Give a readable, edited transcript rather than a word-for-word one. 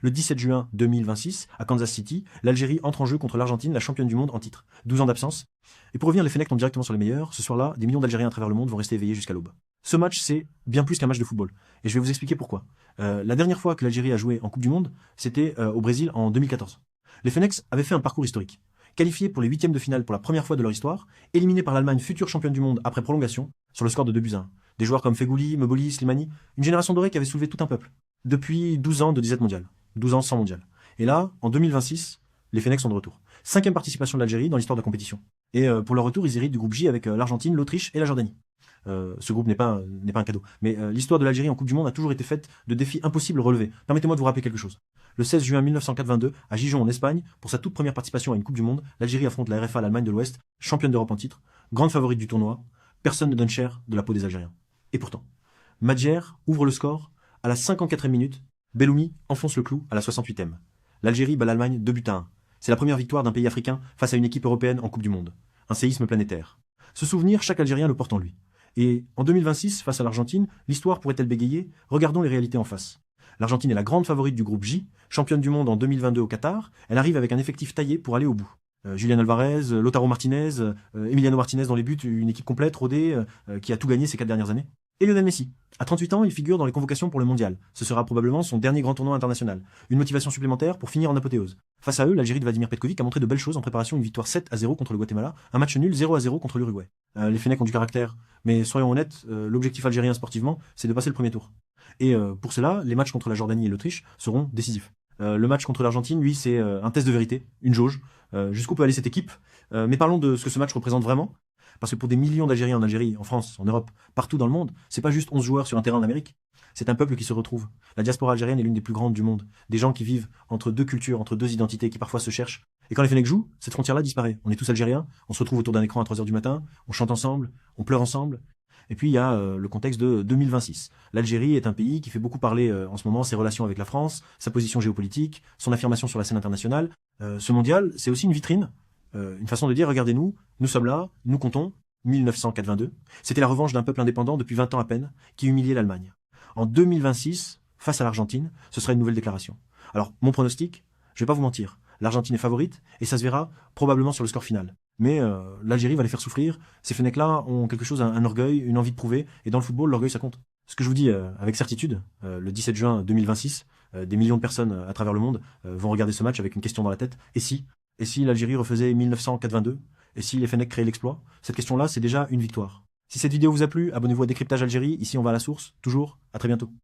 Le 17 juin 2026, à Kansas City, l'Algérie entre en jeu contre l'Argentine, la championne du monde en titre. 12 ans d'absence. Et pour revenir, les Fennecs tombent directement sur les meilleurs. Ce soir-là, des millions d'Algériens à travers le monde vont rester éveillés jusqu'à l'aube. Ce match, c'est bien plus qu'un match de football. Et je vais vous expliquer pourquoi. La dernière fois que l'Algérie a joué en Coupe du Monde, c'était au Brésil en 2014. Les Fennecs avaient fait un parcours historique. Qualifiés pour les huitièmes de finale pour la première fois de leur histoire, éliminés par l'Allemagne, future championne du monde après prolongation, sur le score de 2-1. Des joueurs comme Fegouli, Meboli, Slimani, une génération dorée qui avait soulevé tout un peuple. Depuis 12 ans de disette mondiale, 12 ans sans mondial. Et là, en 2026, les Fennecs sont de retour. 5e participation de l'Algérie dans l'histoire de la compétition. Et pour leur retour, ils héritent du groupe J avec l'Argentine, l'Autriche et la Jordanie. Ce groupe n'est pas un cadeau. Mais l'histoire de l'Algérie en Coupe du Monde a toujours été faite de défis impossibles relevés. Permettez-moi de vous rappeler quelque chose. Le 16 juin 1982, à Gijón en Espagne, pour sa toute première participation à une Coupe du Monde, l'Algérie affronte la RFA, l'Allemagne de l'Ouest, championne d'Europe en titre, grande favorite du tournoi. Personne ne donne cher de la peau des Algériens. Et pourtant, Madjer ouvre le score à la 54e minute. Belloumi enfonce le clou à la 68e. L'Algérie bat l'Allemagne 2-1. C'est la première victoire d'un pays africain face à une équipe européenne en Coupe du Monde. Un séisme planétaire. Ce souvenir, chaque Algérien le porte en lui. Et en 2026, face à l'Argentine, l'histoire pourrait-elle bégayer? Regardons les réalités en face. L'Argentine est la grande favorite du groupe J, championne du monde en 2022 au Qatar. Elle arrive avec un effectif taillé pour aller au bout. Julian Alvarez, Lautaro Martinez, Emiliano Martinez dans les buts, une équipe complète, rodée, qui a tout gagné ces 4 dernières années. Et Lionel Messi. À 38 ans, il figure dans les convocations pour le mondial. Ce sera probablement son dernier grand tournoi international. Une motivation supplémentaire pour finir en apothéose. Face à eux, l'Algérie de Vladimir Petkovic a montré de belles choses en préparation, une victoire 7-0 contre le Guatemala, un match nul 0-0 contre l'Uruguay. Les Fennecs ont du caractère, mais soyons honnêtes, l'objectif algérien sportivement, c'est de passer le premier tour. Et pour cela, les matchs contre la Jordanie et l'Autriche seront décisifs. Le match contre l'Argentine, lui, c'est un test de vérité, une jauge. Jusqu'où peut aller cette équipe. Mais parlons de ce que ce match représente vraiment. Parce que pour des millions d'Algériens en Algérie, en France, en Europe, partout dans le monde, c'est pas juste 11 joueurs sur un terrain en Amérique. C'est un peuple qui se retrouve. La diaspora algérienne est l'une des plus grandes du monde. Des gens qui vivent entre deux cultures, entre deux identités, qui parfois se cherchent. Et quand les Fennecs jouent, cette frontière-là disparaît. On est tous Algériens, on se retrouve autour d'un écran à 3h du matin, on chante ensemble, on pleure ensemble. Et puis il y a le contexte de 2026. L'Algérie est un pays qui fait beaucoup parler en ce moment, ses relations avec la France, sa position géopolitique, son affirmation sur la scène internationale. Ce mondial, c'est aussi une vitrine, une façon de dire, regardez-nous, nous sommes là, nous comptons. 1982, c'était la revanche d'un peuple indépendant depuis 20 ans à peine, qui humiliait l'Allemagne. En 2026, face à l'Argentine, ce sera une nouvelle déclaration. Alors, mon pronostic, je vais pas vous mentir, l'Argentine est favorite, et ça se verra probablement sur le score final. Mais l'Algérie va les faire souffrir, ces Fennecs-là ont quelque chose, un orgueil, une envie de prouver, et dans le football, l'orgueil ça compte. Ce que je vous dis avec certitude, le 17 juin 2026, des millions de personnes à travers le monde vont regarder ce match avec une question dans la tête, et si l'Algérie refaisait 1982? Et si les Fennecs créaient l'exploit? Cette question-là, c'est déjà une victoire. Si cette vidéo vous a plu, abonnez-vous à Décryptage Algérie. Ici, on va à la source. Toujours. À très bientôt.